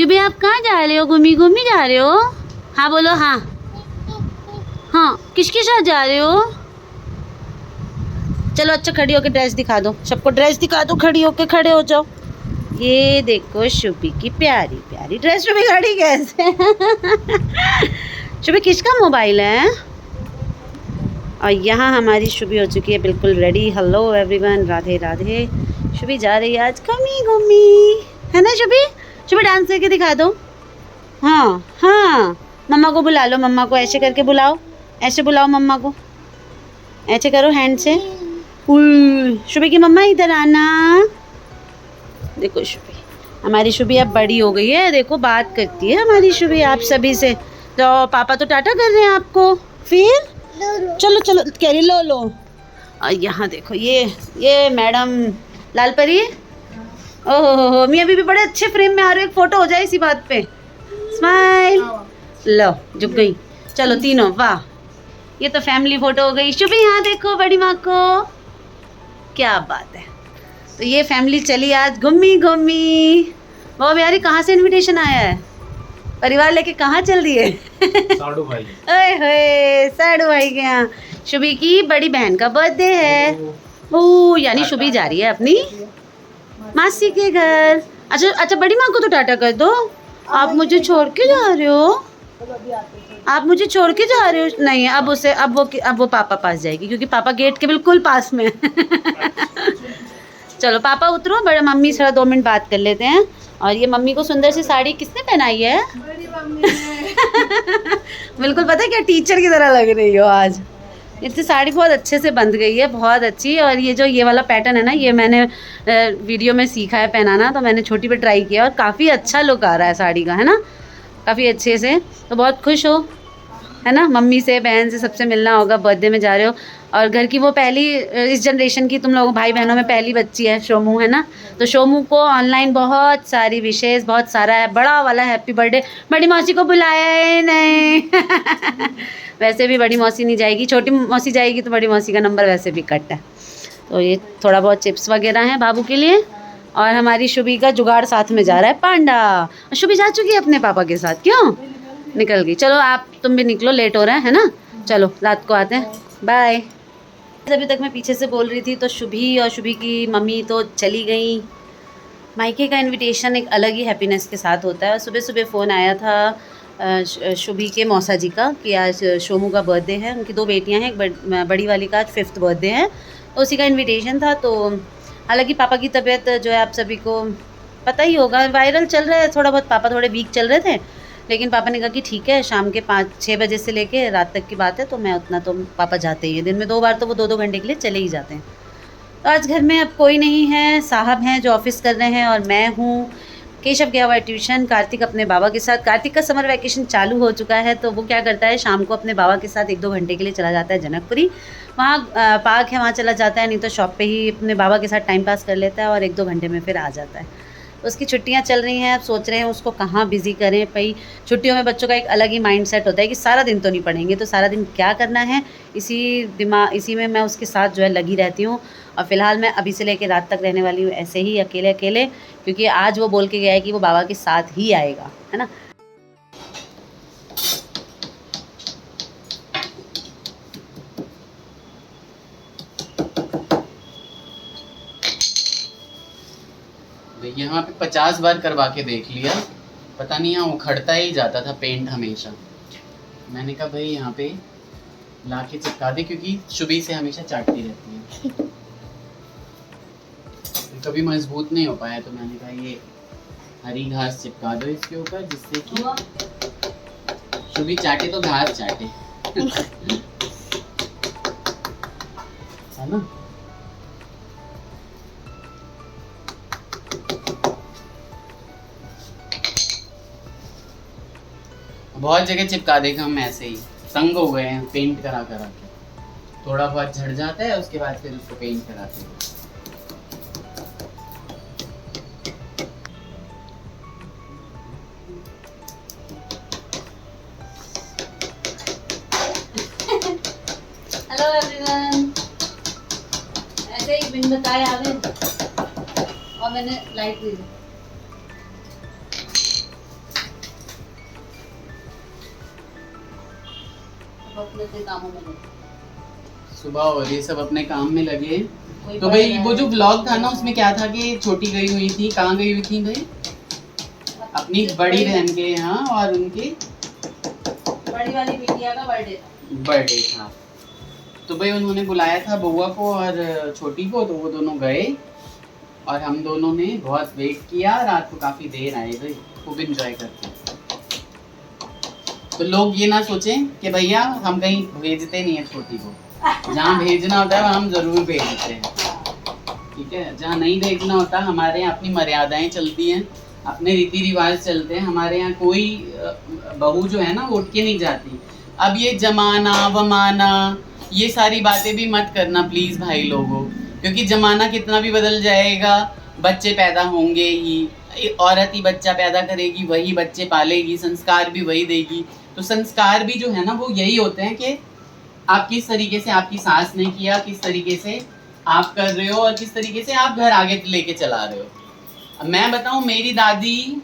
शुभी आप कहाँ जा रहे हो? घूमी घूमी जा रहे हो? हाँ बोलो हाँ। हाँ किसके साथ जा रहे हो? चलो अच्छा खड़ी होके ड्रेस दिखा दो, सबको ड्रेस दिखा दो, खड़ी होके खड़े हो जाओ। ये देखो शुभी की प्यारी प्यारी ड्रेस। शुभी खड़ी कैसे? शुभी किसका मोबाइल है? और यहाँ हमारी शुभी हो चुकी है बिल्कुल ready. Hello everyone, Radhe Radhe. Shubhi जा रही है आज घूमी घूमी, है ना शुभी? शुभी डांस करके दिखा दो। हाँ हाँ, मम्मा को बुला लो, मम्मा को ऐसे करके बुलाओ, ऐसे बुलाओ मम्मा को, ऐसे करो हैंड से। शुभी की मम्मा इधर आना। देखो शुभी, हमारी शुभी अब बड़ी हो गई है, देखो बात करती है हमारी शुभी आप सभी से। तो पापा तो टाटा कर रहे हैं आपको, फिर चलो चलो कैरी लो लो। और यहाँ देखो ये मैडम लाल परी। ओहो हो, मैं अभी भी बड़े अच्छे फ्रेम में आ रही हूँ, एक फोटो हो जाए इसी बात पे। स्माइल लो, झुक गई। चलो तीनों, वाह ये तो फैमिली फोटो हो गई। शुभी यहाँ देखो बड़ी माँ को, क्या बात है। तो ये फैमिली चली आज घूमी घूमी। वो यारी कहाँ से इनविटेशन आया है? परिवार लेके कहाँ चल रही है? साडू भाई। ओए साडू भाई के यहाँ। शुभी की बड़ी बहन का बर्थडे है। ओ यानी शुभी जा रही है अपनी मासी के घर। अच्छा अच्छा, बड़ी माँ को तो टाटा कर दो। आप मुझे छोड़ के जा रहे हो? आप मुझे छोड़ के जा रहे हो? नहीं, अब वो पापा पास जाएगी, क्योंकि पापा गेट के बिल्कुल पास में चलो पापा उतरो, बड़े मम्मी थोड़ा 2 मिनट बात कर लेते हैं। और ये मम्मी को सुंदर सी साड़ी किसने पहनाई है? बड़ी मम्मी ने। बिल्कुल पता है क्या, टीचर की तरह लग रही हो आज। इससे साड़ी बहुत अच्छे से बंध गई है, बहुत अच्छी। और ये वाला पैटर्न है ना, ये मैंने वीडियो में सीखा है पहनाना, तो मैंने छोटी पे ट्राई किया और काफ़ी अच्छा लुक आ रहा है साड़ी का, है ना, काफ़ी अच्छे से। तो बहुत खुश हो, है ना, मम्मी से बहन से सबसे मिलना होगा, बर्थडे में जा रहे हो। और घर की वो पहली, इस जनरेशन की तुम लोग भाई बहनों में पहली बच्ची है शोमू, है ना। तो शोमू को ऑनलाइन बहुत सारी विशेष, बहुत सारा है बड़ा वाला हैप्पी बर्थडे। बड़ी मौसी को बुलाया है नहीं वैसे भी बड़ी मौसी नहीं जाएगी, छोटी मौसी जाएगी, तो बड़ी मौसी का नंबर वैसे भी कट है। तो ये थोड़ा बहुत चिप्स वगैरह हैं बाबू के लिए। और हमारी शुभी का जुगाड़ साथ में जा रहा है, पांडा। शुभी जा चुकी है अपने पापा के साथ, क्यों निकल गई? चलो आप तुम भी निकलो, लेट हो रहा है ना। चलो रात को आते हैं, बाय। अभी तक मैं पीछे से बोल रही थी, तो शुभी और शुभी की मम्मी तो चली गई। मायके का इनविटेशन एक अलग ही हैप्पीनेस के साथ होता है। सुबह सुबह फ़ोन आया था शुभी के मौसा जी का कि आज शोमू का बर्थडे है। उनकी 2 बेटियां हैं, एक बड़ी वाली का आज 5th बर्थडे है, तो उसी का इनविटेशन था। तो हालांकि पापा की तबीयत जो है आप सभी को पता ही होगा, वायरल चल रहा है थोड़ा बहुत, पापा थोड़े वीक चल रहे थे। लेकिन पापा ने कहा कि ठीक है, शाम के 5-6 बजे से लेके रात तक की बात है, तो मैं उतना तो पापा जाते ही हैं, दिन में 2 बार तो वो 2-2 घंटे के लिए चले ही जाते हैं। तो आज घर में अब कोई नहीं है, साहब हैं जो ऑफिस कर रहे हैं और मैं हूँ। केशव गया हुआ है ट्यूशन, कार्तिक अपने बाबा के साथ। कार्तिक का समर वैकेशन चालू हो चुका है, तो वो क्या करता है, शाम को अपने बाबा के साथ 1-2 घंटे के लिए चला जाता है जनकपुरी। वहाँ पार्क है, वहाँ चला जाता है, नहीं तो शॉप पे ही अपने बाबा के साथ टाइम पास कर लेता है और 1-2 घंटे में फिर आ जाता है। उसकी छुट्टियां चल रही हैं, अब सोच रहे हैं उसको कहाँ बिज़ी करें। भाई छुट्टियों में बच्चों का एक अलग ही माइंडसेट होता है कि सारा दिन तो नहीं पढ़ेंगे, तो सारा दिन क्या करना है, इसी में मैं उसके साथ जो है लगी रहती हूँ। और फ़िलहाल मैं अभी से लेकर रात तक रहने वाली हूँ ऐसे ही अकेले अकेले, क्योंकि आज वो बोल के गया है कि वो बाबा के साथ ही आएगा, है ना। यहाँ पे 50 बार करवा के देख लिया, पता नहीं यहाँ उखड़ता ही जाता था पेंट हमेशा। मैंने कहा भाई यहाँ पे ला के चिपका दे, क्योंकि शुभी से हमेशा चाटती रहती है कभी मजबूत नहीं हो पाया, तो मैंने कहा ये हरी घास चिपका दो इसके ऊपर, जिससे कि शुभी चाटे तो घास चाटे है ना। बहुत जगह चिपका देगा, हम ऐसे ही तंग हो गए हैं पेंट करा करा के। थोड़ा बहुत झड़ जाता है, उसके बाद फिर उसको पेंट कराते हैं। हेलो एवरीवन, ऐसे ही बिन बताए आ गए और मैंने लाइट दी। अब अपने अपने कामों में लगे। सुबह और ये सब अपने काम में लगे। कोई तो पढ़ भाई रहा वो है, जो व्लॉग था ना उसमें क्या था कि छोटी गई हुई थी, कहाँ गई हुई थी भाई? अपनी बड़ी बहन के यहाँ, और उनके बड़ी वाली बिटिया का बर्थडे था। बर्थडे था। तो भाई उन्होंने बुलाया था बुआ को और छोटी को, तो वो दोनों गए और हम दोनों ने बहुत वेट किया। रात को काफी देर आए भाई, खूब एंजॉय करके। तो लोग ये ना सोचें कि भैया हम कहीं भेजते नहीं है छोटी को, जहाँ भेजना होता है वहाँ हम जरूर भेजते हैं, ठीक है। जहाँ नहीं भेजना होता, हमारे यहाँ अपनी मर्यादाएं चलती हैं, अपने रीति रिवाज चलते हैं। हमारे यहाँ कोई बहू जो है ना वो उठ के नहीं जाती। अब ये जमाना वमाना ये सारी बातें भी मत करना प्लीज भाई लोगों, क्योंकि जमाना कितना भी बदल जाएगा, बच्चे पैदा होंगे ही, औरत ही बच्चा पैदा करेगी, वही बच्चे पालेगी, संस्कार भी वही देगी। तो संस्कार भी जो है ना वो यही होते हैं कि आप किस तरीके से आपकी सास ने किया, किस तरीके से आप कर रहे हो और किस तरीके से आप घर आगे लेके चला रहे हो। अब मैं बताऊं, मेरी दादी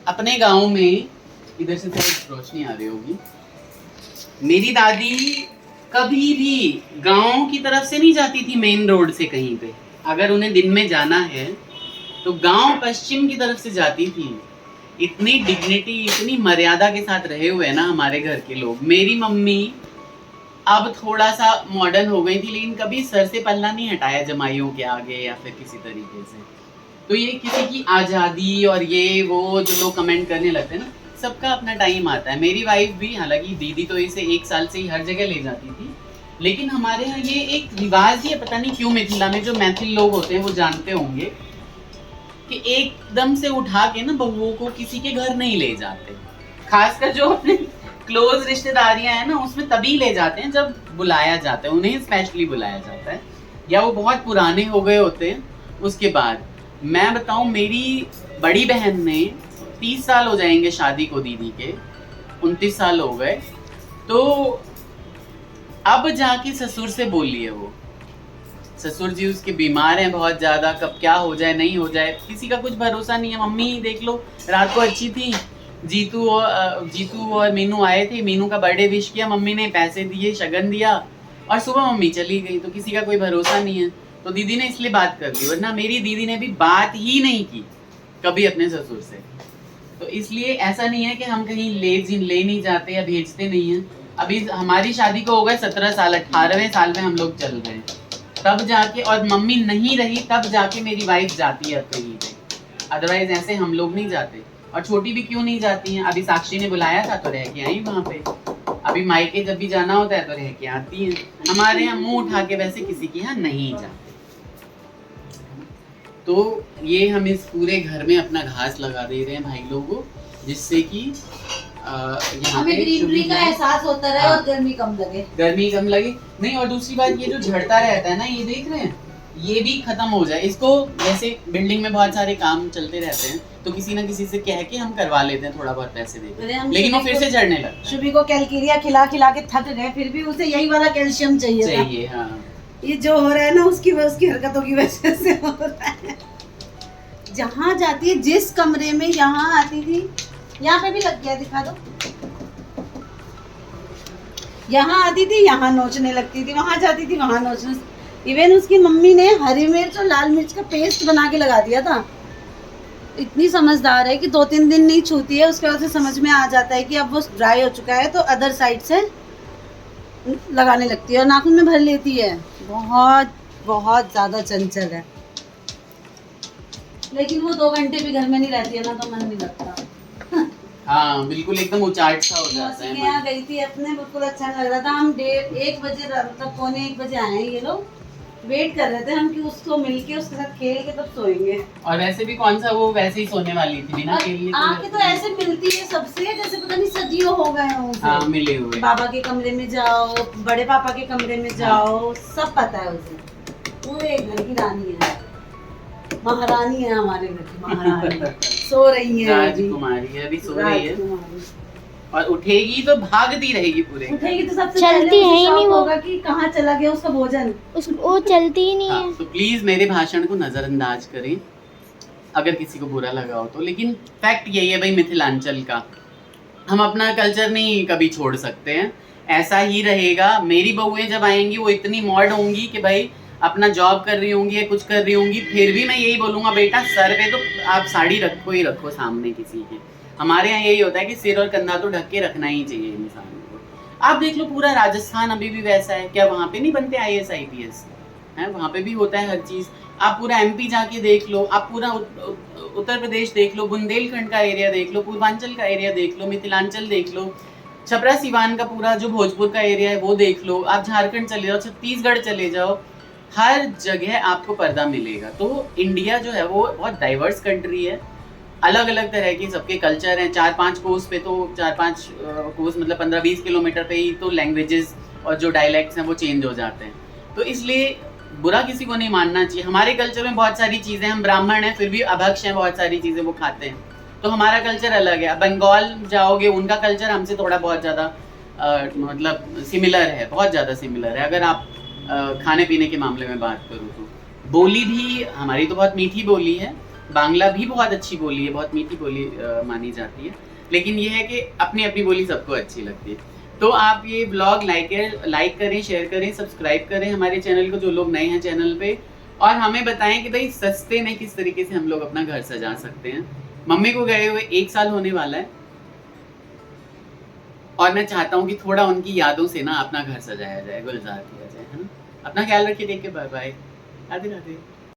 अपने गांव में, इधर से थोड़ी रोशनी आ रही होगी, मेरी दादी कभी भी गांव की तरफ से नहीं जाती थी मेन रोड से कहीं पे। अगर उन्हें दिन में जाना है तो गांव पश्चिम की तरफ से जाती थी। इतनी डिग्निटी, इतनी मर्यादा के साथ रहे हुए हैं ना हमारे घर के लोग। मेरी मम्मी अब थोड़ा सा मॉडर्न हो गई थी, लेकिन कभी सर से पल्ला नहीं हटाया जमाइयों के आगे या फिर किसी तरीके से। तो ये किसी की आज़ादी और ये वो जो लोग कमेंट करने लगते हैं ना, सबका अपना टाइम आता है। मेरी वाइफ भी, हालांकि दीदी तो इसे 1 साल से ही हर जगह ले जाती थी, लेकिन हमारे यहाँ ये एक रिवाज ही है, पता नहीं क्यों मिथिला में, जो मैथिल लोग होते हैं वो जानते होंगे कि एकदम से उठा के ना बहुओं को किसी के घर नहीं ले जाते। खासकर जो अपने क्लोज रिश्तेदारियां हैं ना उसमें तभी ले जाते हैं जब बुलाया जाता है, उन्हें स्पेशली बुलाया जाता है, या वो बहुत पुराने हो गए होते हैं उसके बाद। मैं बताऊं, मेरी बड़ी बहन ने 30 साल हो जाएंगे शादी को दीदी के, 29 साल हो गए, तो अब जाके ससुर से बोली है वो। ससुर जी उसके बीमार हैं बहुत ज़्यादा, कब क्या हो जाए नहीं हो जाए किसी का कुछ भरोसा नहीं है। मम्मी देख लो, रात को अच्छी थी, जीतू और मीनू आए थे, मीनू का बर्थडे विश किया, मम्मी ने पैसे दिए, शगन दिया, और सुबह मम्मी चली गई। तो किसी का कोई भरोसा नहीं है, तो दीदी ने इसलिए बात कर ली, वरना मेरी दीदी ने भी बात ही नहीं की कभी अपने ससुर से। तो इसलिए ऐसा नहीं है कि हम कहीं ले नहीं जाते या भेजते नहीं हैं। अभी हमारी शादी को हो गए 17 साल, 18वें साल में हम लोग चल रहे हैं, तब जाके, और मम्मी नहीं रही तब जाके मेरी वाइफ जाती है कहीं पे, अदरवाइज ऐसे हम लोग नहीं जाते। और छोटी भी क्यों नहीं जाती हैं, अभी साक्षी ने बुलाया था तो रह के आई वहाँ पे, अभी मायके जब भी जाना होता है तो रह के आती हैं। हमारे यहाँ मुंह उठा के वैसे किसी के यहाँ नहीं जाते। तो ये हम इस पूरे घर में अपना घास लगा दे रहे हैं भाई लोगों, जिससे कि यहाँ हमें पे ग्रीनरी का एहसास होता रहे और गर्मी कम लगे। गर्मी कम लगे नहीं, और दूसरी बात ये जो झड़ता रहता है ना, ये देख रहे हैं, ये भी खत्म हो जाए। इसको जैसे बिल्डिंग में बहुत सारे काम चलते रहते हैं तो किसी ना किसी से कह के हम करवा लेते हैं, थोड़ा बहुत पैसे देकर, लेकिन वो फिर से झड़ने लगता है। शुभी को कैलकीरिया खिला खिला के थक गए, फिर भी उसे यही वाला कैल्शियम चाहिए था। हाँ। ये जो हो रहा है ना उसकी हरकतों की वजह से हो रहा है। जहाँ जाती है, जिस कमरे में यहाँ आती थी, यहाँ पे भी लग गया, दिखा दो, यहाँ आती थी यहाँ नोचने लगती थी, वहाँ जाती थी वहाँ नोचने। इवन उसकी मम्मी ने हरी मिर्च और लाल मिर्च का पेस्ट बना के लगा दिया था। इतनी समझदार है कि 2-3 दिन नहीं छूती है, उसके बाद से समझ में आ जाता है कि अब वो ड्राई हो चुका है, तो अदर साइड से लगाने लगती है और नाखून में भर लेती है। बहुत बहुत ज़्यादा चंचल है, लेकिन वो 2 घंटे भी घर में नहीं रहती है ना, तो मन नहीं लगता। हाँ बिल्कुल, एकदम उचाट सा हो जाता है। यहाँ गई थी अपने, बिल्कुल अच्छा लग रहा था। हम 1 बजे, मतलब 1 बजे आए हैं ये लोग, वेट कर रहे थे हम कि उसको मिलके उसके साथ खेल के तब सोएंगे। और वैसे भी कौन सा वो वैसे ही सोने वाली थी बिना खेलने के। आके तो ऐसे मिलती है सबसे जैसे पता नहीं सदियों हो गए हों। हाँ, मिले हुए। बाबा के कमरे में जाओ, बड़े पापा के कमरे में जाओ, सब पता है उसे। वो एक घर की रानी है, महारानी है, हमारे घर की महारानी। सो रही है, राजकुमारी है, अभी सो रही है, और उठेगी तो भागती रहेगी पूरे। उठेगी तो सबसे चलती है ही नहीं वो, होगा कि कहाँ चला गया उसका भोजन। वो चलती ही नहीं है। तो प्लीज मेरे भाषण को नजरअंदाज करें अगर किसी को बुरा लगा हो तो, लेकिन फैक्ट यही है भाई, मिथिलांचल का हम अपना कल्चर नहीं कभी छोड़ सकते हैं। ऐसा ही रहेगा। मेरी बहुएं जब आएंगी वो इतनी मॉड होंगी कि भाई अपना जॉब कर रही होंगी या कुछ कर रही होंगी, फिर भी मैं यही बोलूँगा बेटा सर पे तो आप साड़ी रखो ही रखो सामने किसी के। हमारे यहाँ यही होता है कि सिर और कंधा तो ढक के रखना ही चाहिए इंसान को। आप देख लो पूरा राजस्थान अभी भी वैसा है, क्या वहाँ पे नहीं बनते IAS IPS है? वहाँ पे भी होता है हर चीज़। आप पूरा MP जाके देख लो, आप पूरा उत्तर प्रदेश देख लो, बुंदेलखंड का एरिया देख लो, पूर्वांचल का एरिया देख लो, मिथिलांचल देख लो, छपरा सिवान का पूरा जो भोजपुर का एरिया है वो देख लो, आप झारखंड चले जाओ, छत्तीसगढ़ चले जाओ, हर जगह आपको पर्दा मिलेगा। तो इंडिया जो है वो बहुत डाइवर्स कंट्री है, अलग अलग तरह के सबके कल्चर हैं। 4-5 कोस पे तो 4-5 कोस मतलब 15-20 किलोमीटर पे ही तो लैंग्वेजेस और जो डायलैक्ट्स हैं वो चेंज हो जाते हैं। तो इसलिए बुरा किसी को नहीं मानना चाहिए। हमारे कल्चर में बहुत सारी चीज़ें, हम ब्राह्मण हैं फिर भी अभक्ष हैं, बहुत सारी चीज़ें वो खाते हैं, तो हमारा कल्चर अलग है। अब बंगाल जाओगे उनका कल्चर हमसे थोड़ा बहुत ज़्यादा मतलब सिमिलर है, बहुत ज़्यादा सिमिलर है। अगर आप खाने पीने के मामले में बात करूँ तो बोली भी हमारी तो बहुत मीठी बोली है, बांग्ला भी बहुत अच्छी बोली है, बहुत मीठी बोली मानी जाती है, लेकिन ये है कि अपनी अपनी बोली सबको अच्छी लगती है। तो आप ये ब्लॉग लाइक करें, शेयर करें, सब्सक्राइब करें हमारे चैनल को जो लोग नए हैं चैनल पे, और हमें बताएं कि भाई सस्ते में किस तरीके से हम लोग अपना घर सजा सकते हैं। मम्मी को गए हुए 1 साल होने वाला है और मैं चाहता हूँ कि थोड़ा उनकी यादों से ना अपना घर सजाया जाए, गुलजार किया जाए, है ना। अपना ख्याल रखिए, take care, bye bye, Radhe Radhe.